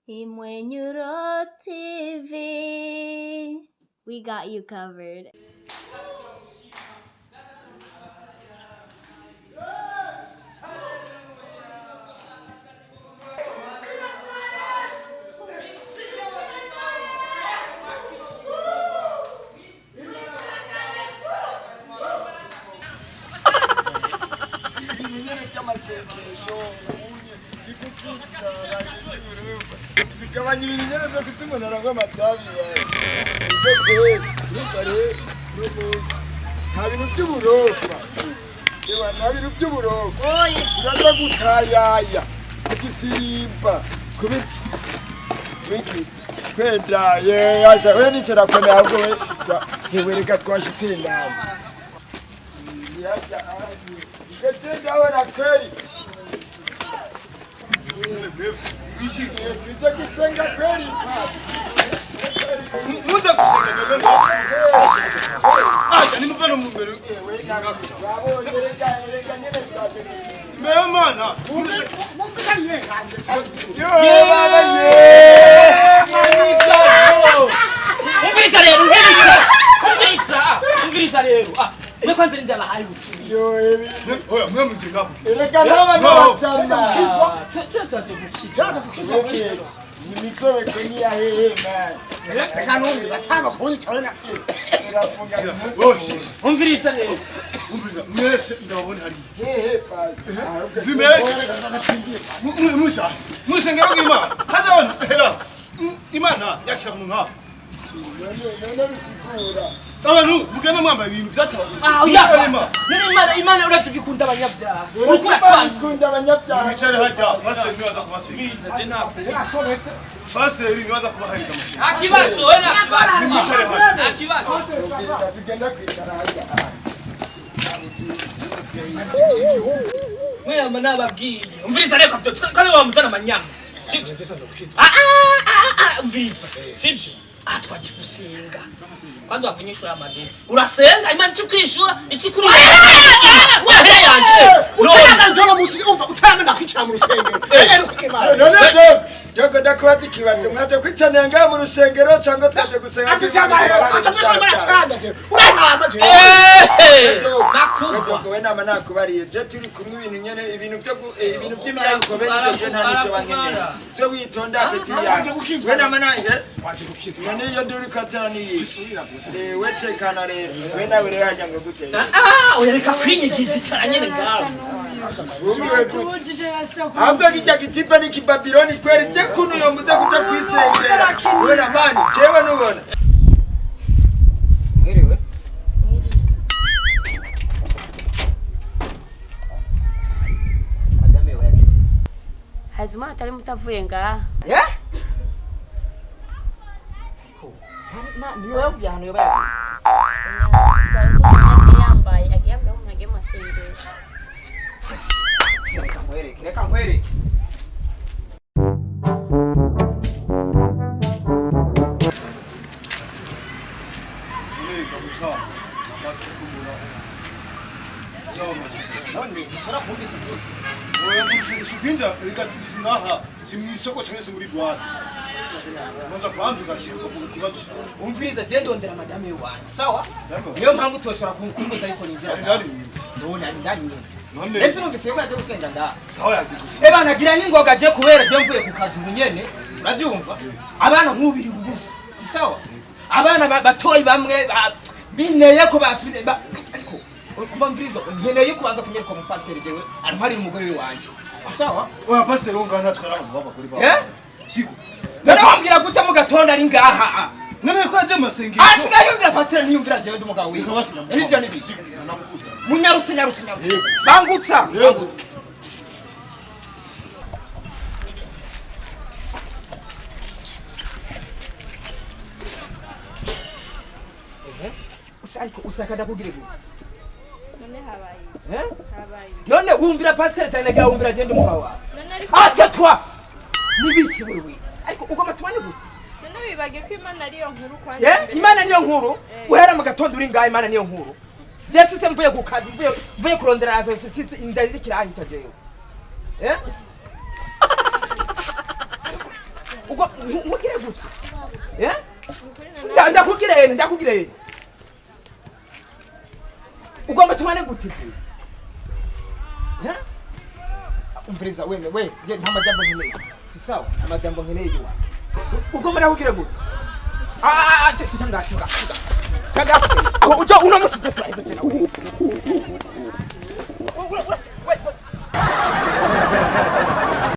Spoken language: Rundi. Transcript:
Imwenyuro TV. We got you covered. Bigabanya ibinyere byo kutumonera kw'amatabi nta bintu by'uburofa nta bintu by'uburofa uraza gutayaya igisimba kwendaye yasha we nicyo nakomeye ahubwo we tewereka twashitse inama Genda na kweli. Tuje kusenga kweli. Muza kusenga mbele. Acha nimugano mbele. Bravo, yereka nyene twatse. Mbele mana. Mumpisanye ngande. Yo baba ye. Umviriza rero. Mwe kwanza ndala hayo. Yo ebi. Oya mwe mujinga. Ereka n'abanyamahanga. Tuzaje Imisobe kwenye ya hehe man. Reka n'umwe batanga kuni cyane. Umviriza rero. Umviriza mwese ndabone hari. Hehe basi. Musa. Musengero ngima. Hazabona hera. Imana yakira mu nka. None bisigura. Abantu mugana mwamba ibintu byatabaguze. Uyakima. Imana uratugikunda abanyabyaha. Ukunda abanyabyaha. Wicare hajya pastor niwaza kubasiga. Turasonese. Pastor niwaza kubahiriza amasenga. Akibazo wena akibazo. Nimwicare hajya. Akibazo. Tugenda kwitara hajya. Mwe amana babwiye. Umviriza rero kapito. Kale wa mutana manyama. Sibyo. Umviriza. Sibyo. Twaje gusenga. Kwanza wavunyishura amadini. Urasenga Imana ikikwishura ikikuri. Wahera yanje. Utana njoma musi umva utana kwicara mu rusengero. Dogo ndakwati kibato mwaje kwicana nga mu rusengero cyangwa twaje gusenga. Dogo we nama nakubariye je turi kumwe ibintu nyene ibintu by'imyango bene je nta nicyo bankeneye. Cyo witonda apeti yawe. We nama nange waje gukizwa. None iyo nduri katani we tekana rero. We nawe rero hajya ngo gute. Uyereka kwinyigiza cyane nyene ngaho. Ahubwo kijya gitipa ni kibabiloni kweli je kuno yo muze kuja kwisengera. Wera mani jewe nubona. Mwiriwe. Madame wewe. Hazuma atari mutavuye ngaha. Yeah? Niwe byano yoba. Sauti yambaye akiyambye umwage masengesho. Reka nkwere. Sara kumbisa niki? Oya musukinda rikasinaha simwisoko cyangwa muri Rwanda. Maza kwanduza shiriko ku kibazo cyawe. Umviriza je ndondera madame wanje. Sawa? Niyo mpamvu toshora kunkumbuza yuko ninjira ngaho. Ndabona ari ndani nyene. Ese numvise ko yaje gusenga nda. Sawa yaje gusenga. Eba nagira ningoga je kubera je mvuye ku kazi umunyene. Uravyumva? Abana nkubiri gubusa. Si sawa? Abana batoyi bamwe bineye ko basubize ariko kumva mvirizo nkeneye kubanza kunyereka mu pasteur jewe ari hari umugore wanje. Si sawa? Oya pastor ungana twara mu baba kuri baba. Siko. Narambwira gute mu gatondo ari ngaha. None ko yaje masengesho. Asiga yumvira pasteur niyumvira jewe ndumugabo wiwe. Ivyo ni bisi. Munyarutse. Bangutsa. Usakada kugira gute? None habaye. Habaye. None wumvira pasteur tanega wumvira je ndumugabo wawe. None ari Atatwa. Nibiki wewe? Ariko ugoma tubanye gute? None wibage ko Imana ariyo nkuru kwanza. Imana niyo nkuru. Uhera mu gatondo uri ngaha Imana niyo nkuru. Jesi se mvuye ku kazi mvuye kurondera azo indari kirahita jeyo. uko mugire gute ndakugirene ugomba tumane gute umviriza we je nta majambo nkeneye si sawa amajambo nkeneye yo ugomba ndakugire gute changa aho ujo uno musi tatu aizo tena